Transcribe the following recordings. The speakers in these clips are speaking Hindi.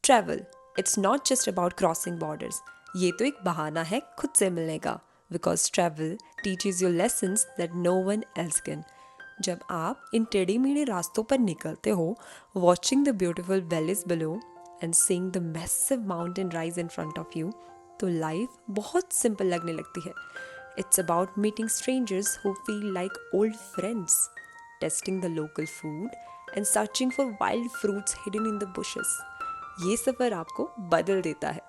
Travel it's not just about crossing borders. ये तो एक बहाना है खुद से मिलने का. Because travel teaches your lessons that no one else can. जब आप इन टेढ़े मेढ़े रास्तों पर निकलते हो, watching the beautiful valleys below and seeing the massive mountain rise in front of you, तो लाइफ बहुत सिंपल लगने लगती है. It's about meeting strangers who feel like old friends, tasting the local food and searching for wild fruits hidden in the bushes. ये सफ़र आपको बदल देता है.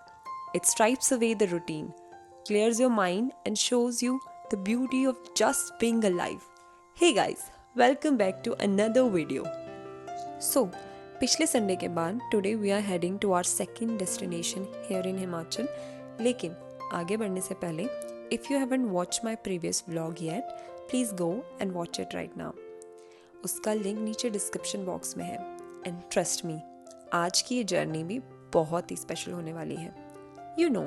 It stripes away the routine, clears your mind and shows you the beauty of just being alive. Hey guys, welcome back to another video. So पिछले संडे के बाद today we are heading to our second destination here in Himachal. लेकिन आगे बढ़ने से पहले, if you haven't watch my previous vlog yet, please go and watch it right now. उसका लिंक नीचे डिस्क्रिप्शन बॉक्स में है. एंड ट्रस्ट मी, आज की ये जर्नी भी बहुत ही स्पेशल होने वाली है. यू नो,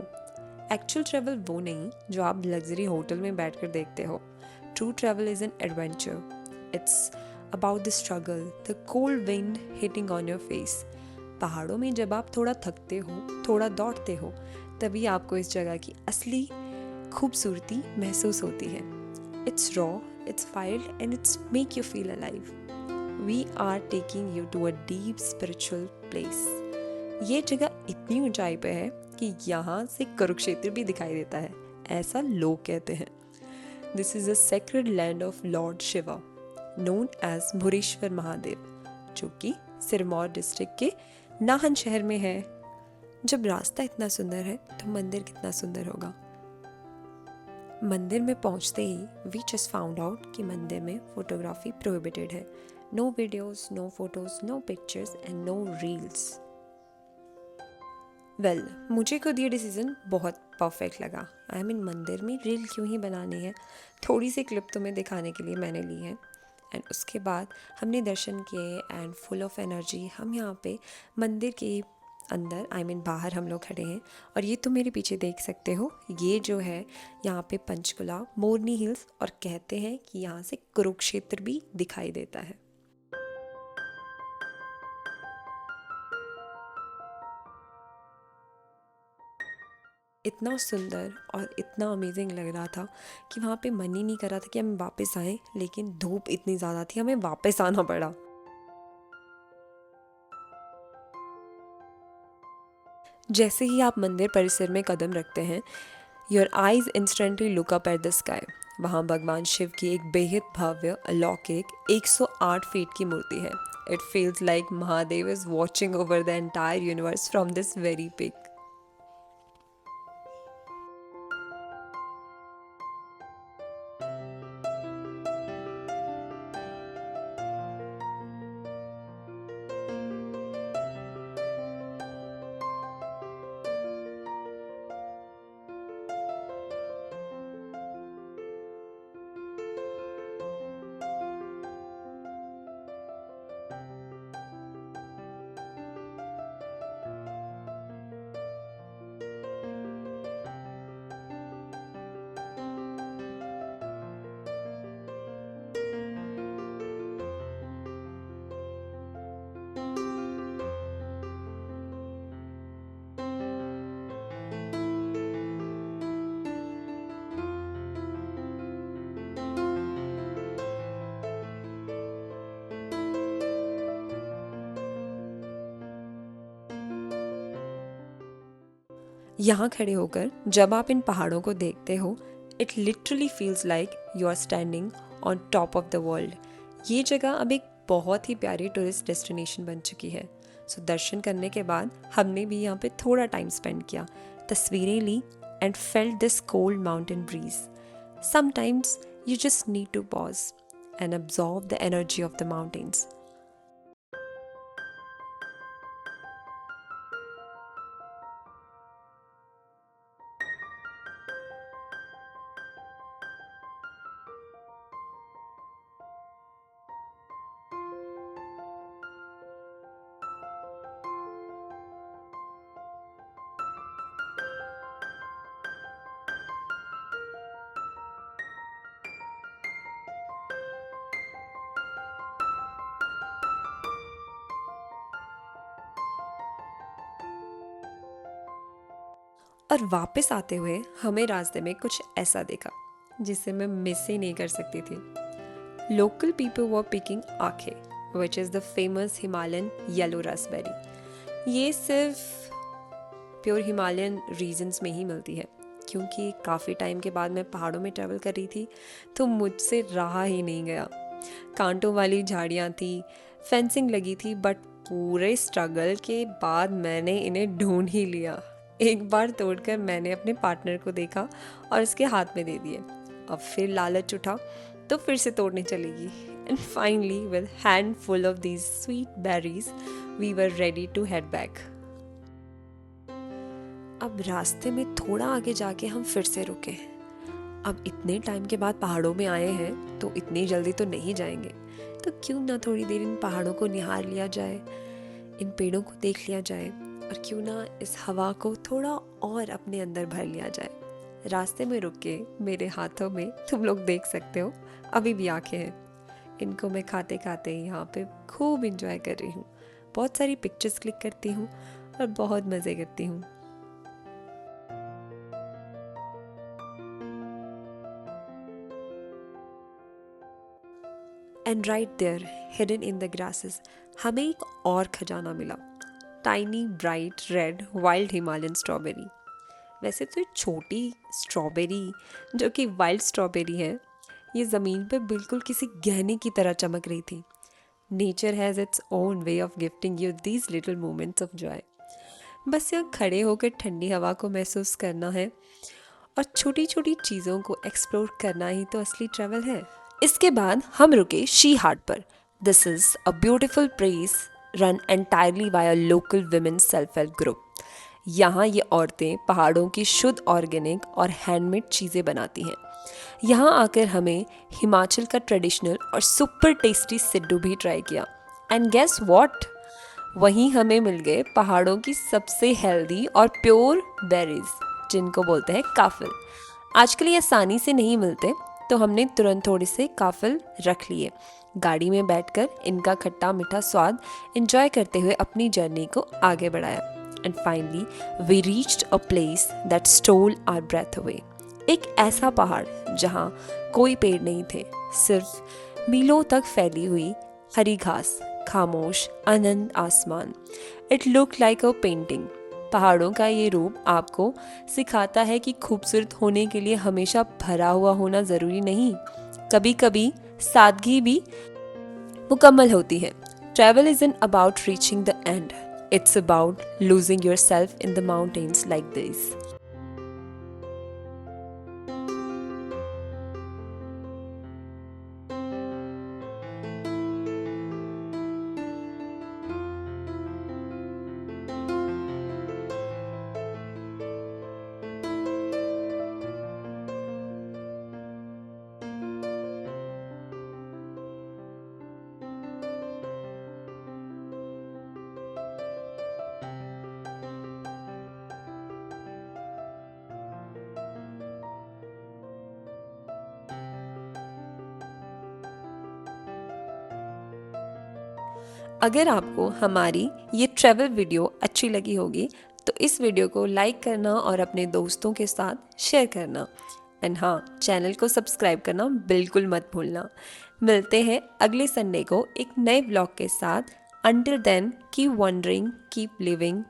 एक्चुअल ट्रैवल वो नहीं जो आप लग्जरी होटल में बैठकर देखते हो. True travel is an adventure. It's about the struggle, the cold wind hitting on your face. पहाड़ों में जब आप थोड़ा थकते हो, थोड़ा दौड़ते हो, तभी आपको इस जगह की असली खूबसूरती महसूस होती है. It's raw, it's wild, and it's make you feel alive. We are taking you to a deep spiritual place. ये जगह इतनी ऊंचाई पे है कि यहाँ से कुरुक्षेत्र भी दिखाई देता है, ऐसा लोग कहते हैं. This is a sacred land of Lord Shiva, known as भुरेश्वर Mahadev, जो कि सिरमौर डिस्ट्रिक्ट के नाहन शहर में है. जब रास्ता इतना सुंदर है तो मंदिर कितना सुंदर होगा. मंदिर में पहुंचते ही वी जस्ट फाउंड आउट कि मंदिर में फोटोग्राफी प्रोहिबिटेड है. No videos, no photos, no pictures and no reels. Well, मुझे खुद ये डिसीजन बहुत परफेक्ट लगा. आई मीन, मंदिर में रील क्यों ही बनानी है, थोड़ी सी क्लिप तुम्हें दिखाने के लिए मैंने ली है. एंड उसके बाद हमने दर्शन किए एंड फुल ऑफ एनर्जी हम यहाँ पे मंदिर के अंदर, आई मीन बाहर हम लोग खड़े हैं. और ये तुम मेरे पीछे देख सकते हो, ये जो है यहाँ पे पंचकुला मोरनी हिल्स, और कहते हैं कि यहाँ से कुरुक्षेत्र भी दिखाई देता है. इतना सुंदर और इतना अमेजिंग लग रहा था कि वहाँ पे मन ही नहीं कर रहा था कि हम वापस आएँ, लेकिन धूप इतनी ज़्यादा थी, हमें वापस आना पड़ा. जैसे ही आप मंदिर परिसर में कदम रखते हैं, your eyes instantly look up at the sky. वहाँ भगवान शिव की एक बेहद भव्य अलौकिक 108 फीट की मूर्ति है. It feels like Mahadev is watching over the entire universe from this very peak. यहाँ खड़े होकर जब आप इन पहाड़ों को देखते हो, it literally feels like you are standing on top of the world. ये जगह अब एक बहुत ही प्यारी टूरिस्ट डेस्टिनेशन बन चुकी है. सो दर्शन करने के बाद हमने भी यहाँ पे थोड़ा टाइम स्पेंड किया, तस्वीरें ली and felt this cold mountain breeze. Sometimes you just need to pause and absorb the energy of the mountains. और वापस आते हुए हमें रास्ते में कुछ ऐसा देखा जिसे मैं मिस ही नहीं कर सकती थी। लोकल पीपल वर पिकिंग आखे, which is the famous Himalayan yellow Raspberry. ये सिर्फ प्योर हिमालयन रीजन्स में ही मिलती है, क्योंकि काफ़ी टाइम के बाद मैं पहाड़ों में ट्रैवल कर रही थी तो मुझसे रहा ही नहीं गया। कांटों वाली झाड़ियाँ थी, फेंसिंग लगी थी, बट पूरे स्ट्रगल के बाद मैंने इन्हें ढूंढ ही लिया। एक बार तोड़कर मैंने अपने पार्टनर को देखा और उसके हाथ में दे दिए। अब फिर लालच उठा तो फिर से तोड़ने चलेगी। And finally with handful of these sweet berries we were ready to head back. अब रास्ते में थोड़ा आगे जाके हम फिर से रुके। अब इतने टाइम के बाद पहाड़ों में आए हैं तो इतनी जल्दी तो नहीं जाएंगे, तो क्यों ना थोड़ी देर इन पहाड़ों को निहार लिया जाए, इन पेड़ों को देख लिया जाए, और क्यों ना इस हवा को थोड़ा और अपने अंदर भर लिया जाए। रास्ते में रुक के मेरे हाथों में तुम लोग देख सकते हो अभी भी आंखें हैं। इनको मैं खाते खाते यहाँ पे खूब इंजॉय कर रही हूँ। बहुत सारी पिक्चर्स क्लिक करती हूँ और बहुत मज़े करती हूँ। And right there hidden in the grasses हमें एक और खजाना मिला, tiny bright red wild Himalayan strawberry. वैसे तो ये छोटी स्ट्रॉबेरी जो कि वाइल्ड स्ट्रॉबेरी है, ये ज़मीन पर बिल्कुल किसी गहने की तरह चमक रही थी। Nature has its own way of gifting you these little moments of Joy. बस यहाँ खड़े होकर ठंडी हवा को महसूस करना है और छोटी छोटी चीज़ों को एक्सप्लोर करना ही तो असली ट्रैवल है। इसके बाद हम रुके शी हाट पर। This is a beautiful place run entirely by a local women self help group. यहाँ ये औरतें पहाड़ों की शुद्ध ऑर्गेनिक और हैंडमेड चीज़ें बनाती हैं। यहाँ आकर हमें हिमाचल का ट्रेडिशनल और सुपर टेस्टी सिड्डू भी ट्राई किया। एंड गेस व्हाट, वहीं हमें मिल गए पहाड़ों की सबसे हेल्दी और प्योर बेरीज, जिनको बोलते हैं काफिल। आजकल ये आसानी से नहीं मिलते, तो हमने तुरंत थोड़े से काफिल रख लिए। गाड़ी में बैठकर इनका खट्टा मीठा स्वाद एंजॉय करते हुए अपनी जर्नी को आगे बढ़ाया। And finally we reached a place that stole our breath away. एक ऐसा पहाड़ जहाँ कोई पेड़ नहीं थे, सिर्फ मीलों तक फैली हुई हरी घास, खामोश अनंत आसमान। It look like a painting. पहाड़ों का ये रूप आपको सिखाता है कि खूबसूरत होने के लिए हमेशा भरा हुआ होना ज़रूरी नहीं, कभी कभी सादगी भी मुकम्मल होती है। Travel isn't about reaching the end, it's about losing yourself in the mountains like this. अगर आपको हमारी ये ट्रैवल वीडियो अच्छी लगी होगी तो इस वीडियो को लाइक करना और अपने दोस्तों के साथ शेयर करना। एंड हाँ, चैनल को सब्सक्राइब करना बिल्कुल मत भूलना। मिलते हैं अगले संडे को एक नए ब्लॉग के साथ। Until then keep wandering, keep living,